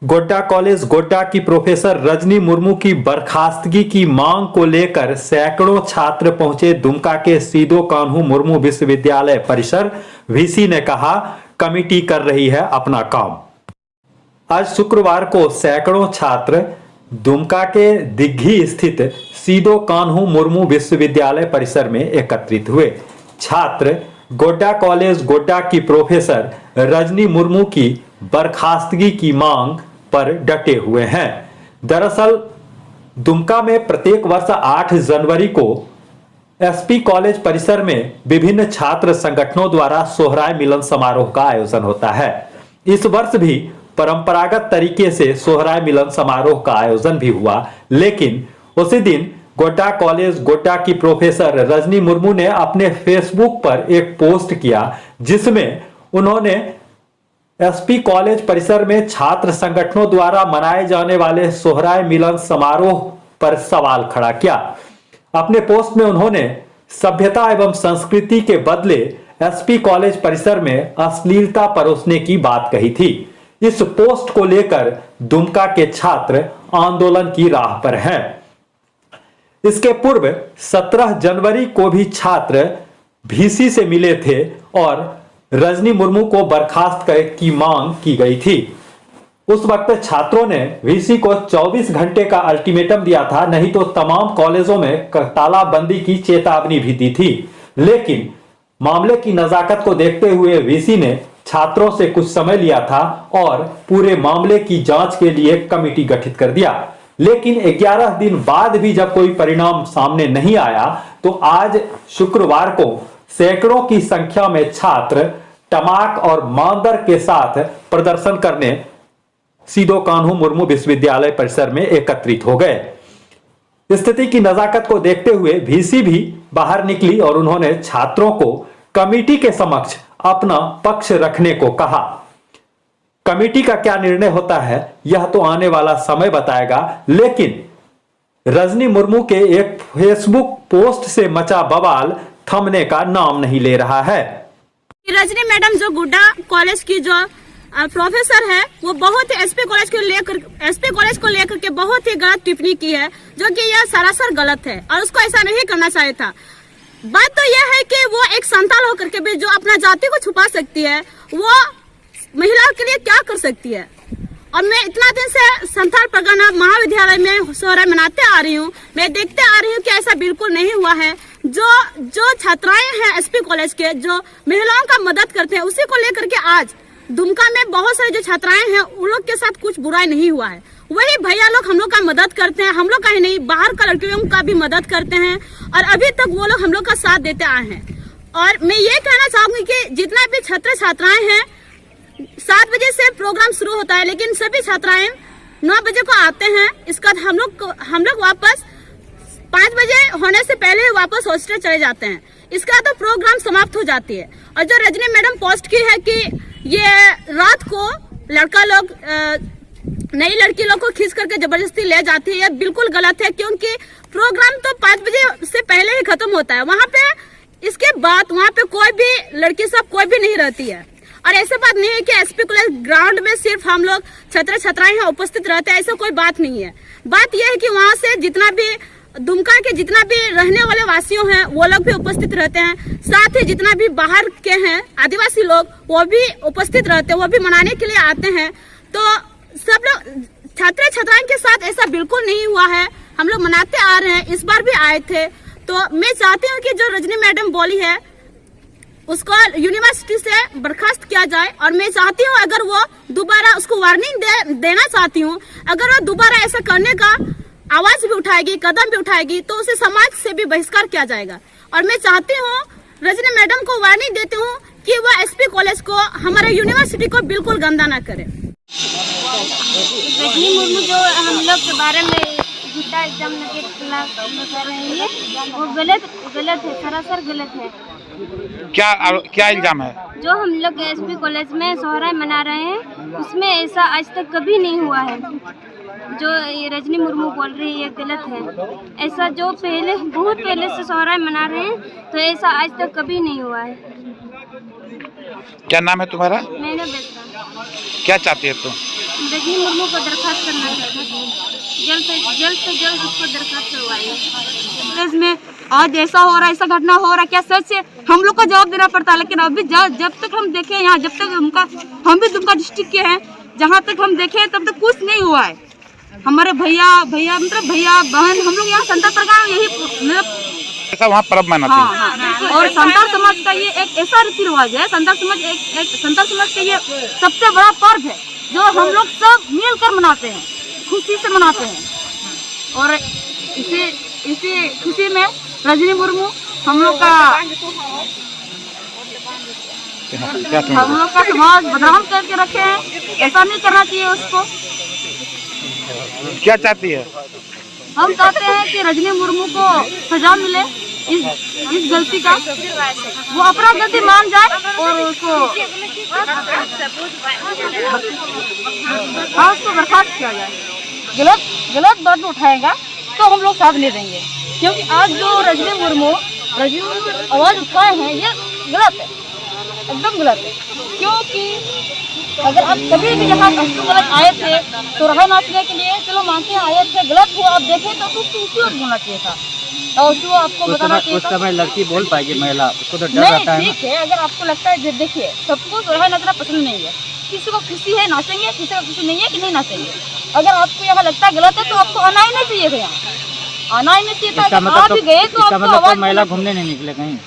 Godda college Godda की professor Rajni Murmu की बर्खास्तगी की मांग को लेकर सैकड़ों छात्र पहुंचे दुमका के सीदो कान्हू मुर्मू विश्वविद्यालय परिसर। वीसी ने कहा, कमेटी कर रही है अपना काम। आज शुक्रवार को सैकड़ों छात्र दुमका के दिग्घी स्थित सीदो कान्हू मुर्मू विश्वविद्यालय परिसर में एकत्रित हुए। छात्र गोड्डा कॉलेज गोड्डा की प्रोफेसर रजनी मुर्मू की बर्खास्तगी की मांग पर डटे हुए हैं। दरअसल दुमका में प्रत्येक वर्ष 8 जनवरी को एसपी कॉलेज परिसर में विभिन्न छात्र संगठनों द्वारा सोहराय मिलन समारोह का आयोजन होता है। इस वर्ष भी परंपरागत तरीके से सोहराय मिलन समारोह का आयोजन भी हुआ, लेकिन उसी दिन गोड्डा कॉलेज गोड्डा की प्रोफेसर रजनी मुर्मू ने अपने फेसबुक पर एक पोस्ट किया, जिसमें उन्होंने एसपी कॉलेज परिसर में छात्र संगठनों द्वारा मनाए जाने वाले सोहराय मिलन समारोह पर सवाल खड़ा किया। अपने पोस्ट में उन्होंने सभ्यता एवं संस्कृति के बदले एसपी कॉलेज परिसर में अश्लीलता परोसने की बात कही थी। इस पोस्ट को लेकर दुमका के छात्र आंदोलन की राह पर हैं। इसके पूर्व 17 जनवरी को भी छात्र वीसी से मिले थे और रजनी मुर्मू को बर्खास्त की मांग की गई थी। उस वक्त छात्रों ने वीसी को 24 घंटे का अल्टीमेटम दिया था, नहीं तो तमाम कॉलेजों में तालाबंदी की चेतावनी भी दी थी। लेकिन मामले की नजाकत को देखते हुए वीसी ने छात्रों से कुछ समय लिया था और पूरे मामले की जांच के लिए कमेटी गठित कर दिया। लेकिन 11 दिन बाद भी जब कोई परिणाम सामने नहीं आया, तो आज शुक्रवार को सैकड़ों की संख्या में छात्र टमाक और मांदर के साथ प्रदर्शन करने सीदो कान्हू मुर्मू विश्वविद्यालय परिसर में एकत्रित हो गए। स्थिति की नजाकत को देखते हुए वीसी भी बाहर निकली और उन्होंने छात्रों को कमेटी के समक्ष अपना पक्ष रखने को कहा। कमेटी का क्या निर्णय होता है यह तो आने वाला समय बताएगा, लेकिन रजनी मुर्मू के एक फेसबुक पोस्ट से मचा बवाल थमने का नाम नहीं ले रहा है। रजनी मैडम जो गोड्डा कॉलेज की जो प्रोफेसर है, वो बहुत ही एसपी कॉलेज को लेकर के बहुत ही गलत टिप्पणी की है, जो कि यह सरासर गलत है और उसको ऐसा नहीं करना चाहिए था। बात तो यह है कि वो एक संताल होकर के भी जो अपना जाति को छुपा सकती है, वो महिलाओं के लिए क्या कर सकती है। और मैं इतना दिन से संथाल परगना महाविद्यालय में सोहराय मनाते आ रही हूँ, मैं देखते आ रही हूँ कि ऐसा बिल्कुल नहीं हुआ है। जो छात्राएं हैं एसपी कॉलेज के, जो महिलाओं का मदद करते हैं, उसी को लेकर के आज दुमका में बहुत सारी जो छात्राएं हैं, उन लोग के साथ कुछ बुराई नहीं हुआ है। वही भैया लोग हम लोग का मदद करते हैं, हम लोग का ही नहीं बाहर का लड़कियों का भी मदद करते हैं और अभी तक वो लोग हम लोग का साथ देते आए हैं। और मैं ये कहना चाहूंगी कि जितना भी छात्र छात्राएं हैं, 7 बजे से प्रोग्राम शुरू होता है, लेकिन सभी छात्राएं 9 बजे को आते हैं। इसका हम लोग वापस 5 बजे होने से पहले वापस हॉस्टल चले जाते हैं। इसका तो प्रोग्राम समाप्त हो जाती है। और जो रजनी मैडम पोस्ट की है कि ये रात को लड़का लोग नई लड़की लोग को खींच करके जबरदस्ती ले जाती है, यह बिल्कुल गलत है, क्योंकि प्रोग्राम तो 5 बजे से पहले ही खत्म होता है। वहाँ पे इसके बाद वहाँ पे कोई भी लड़की सब कोई भी नहीं रहती है। और ऐसे बात नहीं है कि एसपी कॉलेज ग्राउंड में सिर्फ हम लोग छात्र छात्राएं उपस्थित रहते हैं, ऐसा कोई बात नहीं है। बात यह है कि वहाँ से जितना भी दुमका के जितना भी रहने वाले वासियों हैं, वो लोग भी उपस्थित रहते हैं। साथ ही जितना भी बाहर के हैं आदिवासी लोग, वो भी उपस्थित रहते हैं, वो भी मनाने के लिए आते हैं। तो सब लोग छात्र छात्राओं के साथ ऐसा बिल्कुल नहीं हुआ है, हम लोग मनाते आ रहे हैं। इस बार भी आए थे। तो मैं चाहती हूँ कि जो रजनी मैडम बोली है उसको यूनिवर्सिटी से बर्खास्त किया जाए। और मैं चाहती हूँ अगर वो दोबारा उसको वार्निंग देना चाहती हूँ, अगर वो दोबारा ऐसा करने का आवाज भी उठाएगी, कदम भी उठाएगी, तो उसे समाज से भी बहिष्कार किया जाएगा। और मैं चाहती हूँ रजनी मैडम को वार्निंग देती हूँ कि वह एसपी कॉलेज को, हमारे यूनिवर्सिटी को बिल्कुल गंदा ना करे। रजनी मुर्मू जो हम लोग के बारे में झूठा इल्जाम लगा रही है, वो गलत है, सरासर गलत है। क्या इल्जाम है? जो हम लोग एसपी कॉलेज में सोहराय मना रहे हैं, उसमें ऐसा आज तक कभी नहीं हुआ है। जो ये रजनी मुर्मू बोल रही है ये गलत है। ऐसा जो बहुत पहले से सोहराय मना रहे हैं, तो ऐसा आज तक कभी नहीं हुआ है। क्या नाम है तुम्हारा? मैंने बेटा। क्या चाहती है तुम? रजनी मुर्मू को दरखास्त करना चाहते हैं, जल्द से जल्द उसको दरखास्त करवाइए। इसमें आज ऐसा हो रहा है, ऐसा घटना हो रहा है, क्या सच है? हम लोग को जवाब देना पड़ता है। लेकिन अभी जब तक हम देखें यहाँ, जब तक हम भी दुमका डिस्ट्रिक्ट के हैं, जहाँ तक हम देखें तब तक कुछ नहीं हुआ है। हमारे भैया बहन, हम लोग यहाँ संताल परगना में यही मतलब ऐसा वहाँ पर्व मनाते हैं। हाँ, और संताल समाज का ये एक ऐसा रीति रिवाज है, संताल समाज का ये सबसे बड़ा पर्व है जो हम लोग सब मिलकर मनाते हैं, खुशी से मनाते हैं। और इसी खुशी में रजनी मुर्मू हम लोग का समाज बदनाम करके रखे हैं। ऐसा नहीं करना चाहिए उसको। क्या चाहती है? हम चाहते हैं कि रजनी मुर्मू को सजा मिले इस गलती का, वो अपना गलती मान जाए और उसको बर्खास्त किया जाए। गलत बात उठाएगा तो हम लोग साथ नहीं देंगे, क्योंकि आज जो रजनी मुर्मू आवाज उठाए हैं ये गलत है, एकदम गलत है। क्योंकि अगर आप कभी भी यहाँ गलत आए थे तो रहा नाचने के लिए, चलो मानते हैं आए थे, गलत हुआ आप देखें तो उसको बोलना चाहिए था और उसको आपको बताना चाहिए था। उस समय लड़की बोल पाएगी, महिला उसको तो डर नहीं, रहता है। ठीक है, अगर आपको लगता है, देखिए सबको रहा नाचना पसंद नहीं है, किसी को खुशी है नाचेंगे, किसी को खुशी नहीं है कि नहीं नाचेंगे। अगर आपको यहाँ लगता है गलत है तो आपको आना ही नहीं चाहिए था, यहाँ आना ही नहीं चाहिए था। अगर आप भी गए तो आपको आवाज महिला घूमने नहीं निकले कहीं,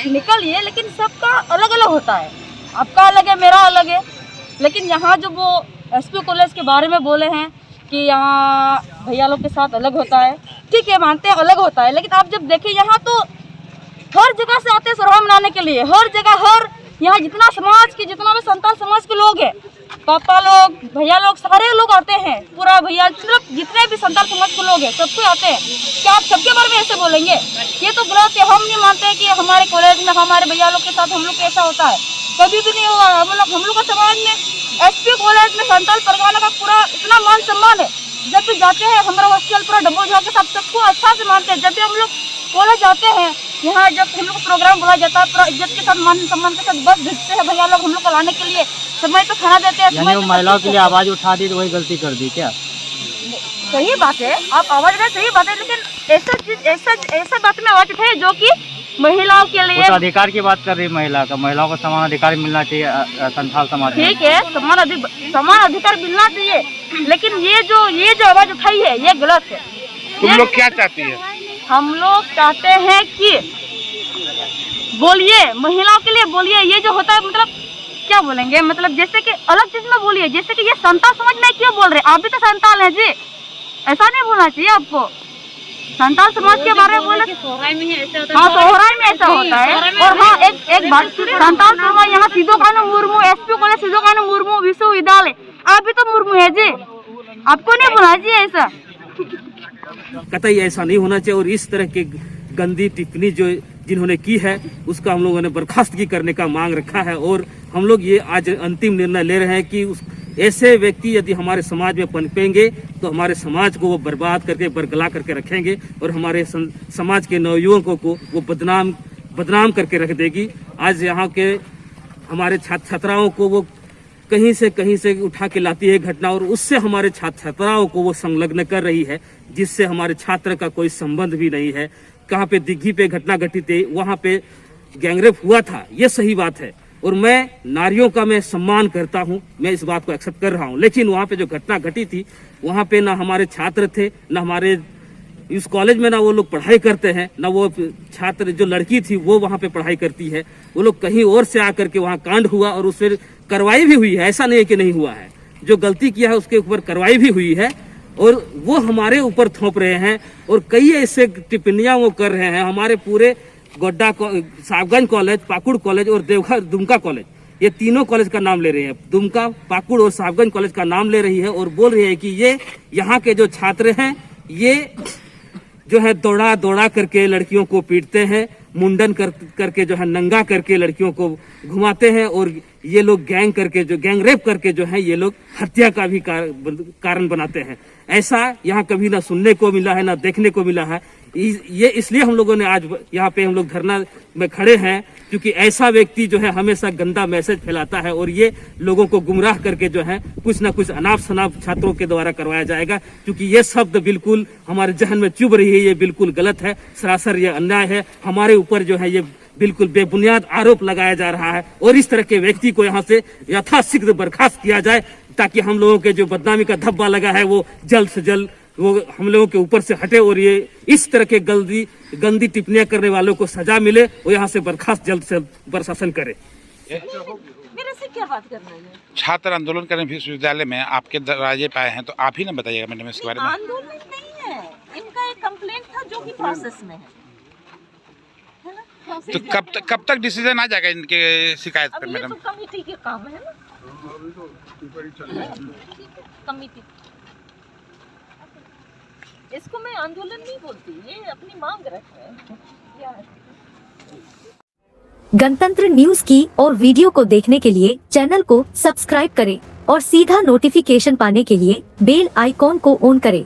निकलिए, लेकिन सबका अलग अलग होता है, आपका अलग है, मेरा अलग है। लेकिन यहाँ जो वो एसपी कॉलेज के बारे में बोले हैं कि यहाँ भैया लोग के साथ अलग होता है, ठीक है, मानते हैं अलग होता है। लेकिन आप जब देखें यहाँ तो हर जगह से आते हैं सोहराय मनाने के लिए, हर जगह, हर यहाँ जितना भी संताल समाज के लोग हैं, पापा लोग, भैया लोग, सारे लोग आते हैं, पूरा भैया मतलब जितने भी संताल समाज के लोग हैं सबको आते हैं। क्या आप सबके बारे में ऐसे बोलेंगे? ये तो गलत है। हम नहीं मानते कि हमारे कॉलेज में हमारे भैया लोग के साथ हम लोग को ऐसा होता है, कभी भी नहीं हुआ। हम लोग का समाज में एसपी कॉलेज में संताल परगना का पूरा इतना मान सम्मान है, जब भी जाते हैं हमारा हॉस्टल पूरा डब्बो झा के साथ सबको अच्छा से मानते हैं। जब भी हम लोग कॉलेज जाते हैं, यहाँ जब हम लोग को प्रोग्राम बुलाया जाता है, पूरा इज्जत के साथ, मान सम्मान के साथ बस भेजते हैं भैया लोग हम लोग को लाने के लिए, समय पे खाना देते हैं। यानी वो महिलाओं के लिए आवाज उठा दी तो वही गलती कर दी क्या? सही बात है, आप आवाज उठाए, सही बात है, लेकिन ऐसा बात में आवाज उठाए जो कि महिलाओं के लिए तो अधिकार की बात कर रही है, महिला का, महिलाओं को समान अधिकार मिलना चाहिए संथाल समाज में। ठीक है, समान अधिकार मिलना चाहिए, लेकिन ये जो आवाज उठाई है ये गलत है। तुम लोग क्या चाहती है? हम लोग चाहते हैं कि बोलिए, महिलाओं के लिए बोलिए। ये जो होता है मतलब क्या बोलेंगे, मतलब जैसे कि अलग चीज में बोलिए, जैसे कि ये संताल समाज में क्यों बोल रहे हैं? आप भी तो संताल हैं जी, ऐसा नहीं बोलना चाहिए आपको। संताल समाज के बारे में बोले, सोहराय में ऐसा होता है। हाँ, सोहराय में ऐसा होता है। और हाँ, एक बात, संताल समाज यहाँ सीधो कानू मुर्मू, एसपी कॉलेज सीधो कानू मुर्मू विश्वविद्यालय, आप भी तो मुर्मू है जी, आपको नहीं बोलना चाहिए ऐसा। कतई ऐसा नहीं होना चाहिए। और इस तरह की गंदी टिप्पणी जो जिन्होंने की है उसका हम लोगों ने बर्खास्तगी करने का मांग रखा है। और हम लोग ये आज अंतिम निर्णय ले रहे हैं कि ऐसे व्यक्ति यदि हमारे समाज में पनपेंगे तो हमारे समाज को वो बर्बाद करके बरगला करके रखेंगे और हमारे समाज के नवयुवकों को वो बदनाम करके रख देगी। आज यहाँ के हमारे छात्र छात्राओं को वो कहीं से उठा के लाती है घटना, और उससे हमारे छात्र छात्राओं को वो संलग्न कर रही है, जिससे हमारे छात्र का कोई संबंध भी नहीं है। कहाँ पे दिग्घी पे घटना घटित है, वहाँ पे गैंगरेप हुआ था, ये सही बात है। और मैं नारियों का मैं सम्मान करता हूँ, मैं इस बात को एक्सेप्ट कर रहा हूँ। लेकिन वहाँ पे जो घटना घटी थी, वहाँ पे ना हमारे छात्र थे, ना हमारे इस कॉलेज में ना वो लोग पढ़ाई करते हैं, ना वो छात्र जो लड़की थी वो वहाँ पे पढ़ाई करती है। वो लोग कहीं और से आकर के वहाँ कांड हुआ और उससे कार्रवाई भी हुई है, ऐसा नहीं है कि नहीं हुआ है। जो गलती किया है उसके ऊपर कार्रवाई भी हुई है और वो हमारे ऊपर थोप रहे हैं और कई ऐसे टिप्पणियां वो कर रहे हैं। हमारे पूरे गोड्डा, साहबगंज कॉलेज, पाकुड़ कॉलेज और देवघर दुमका कॉलेज, ये तीनों कॉलेज का नाम ले रही है। दुमका, पाकुड़ और साहबगंज कॉलेज का नाम ले रही है और बोल रही है कि ये यहाँ के जो छात्र हैं ये जो है दौड़ा करके लड़कियों को पीटते हैं, मुंडन करके जो है नंगा करके लड़कियों को घुमाते हैं और ये लोग गैंग रेप करके जो है ये लोग हत्या का भी कारण बनाते हैं। ऐसा यहाँ कभी ना सुनने को मिला है, ना देखने को मिला है। ये इसलिए हम लोगों ने आज यहाँ पे हम लोग धरना में खड़े हैं क्योंकि ऐसा व्यक्ति जो है हमेशा गंदा मैसेज फैलाता है और ये लोगों को गुमराह करके जो है कुछ ना कुछ अनाप शनाप छात्रों के द्वारा करवाया जाएगा, क्योंकि ये शब्द बिल्कुल हमारे जहन में चुभ रही है। ये बिल्कुल गलत है, सरासर ये अन्याय है। हमारे ऊपर जो है ये बिल्कुल बेबुनियाद आरोप लगाया जा रहा है और इस तरह के व्यक्ति को यहाँ से यथाशीघ्र बर्खास्त किया जाए, ताकि हम लोगों के जो बदनामी का धब्बा लगा है वो जल्द से जल्द वो हम लोगों के ऊपर से हटे और ये इस तरह के गंदी टिप्पणियां करने वालों को सजा मिले और यहाँ से बर्खास्त जल्द से प्रशासन करे। मेरे से क्या बात करना है? छात्र आंदोलन करने विश्वविद्यालय में आपके दरवाजे पे आए हैं, तो आप ही ना बताइएगा मैडम इसके बारे में। आंदोलन नहीं है, इनका एक कंप्लेंट था जो कि प्रोसेस में है ना? तो कब तक डिसीजन आ जाएगा इनके शिकायत पे अब ये मैडम? तो कमेटी के काम है ना, कमेटी। इसको मैं आंदोलन नहीं बोलती, ये अपनी मांग रख रहे हैं। गणतंत्र न्यूज की और वीडियो को देखने के लिए चैनल को सब्सक्राइब करें और सीधा नोटिफिकेशन पाने के लिए बेल आइकॉन को ऑन करें।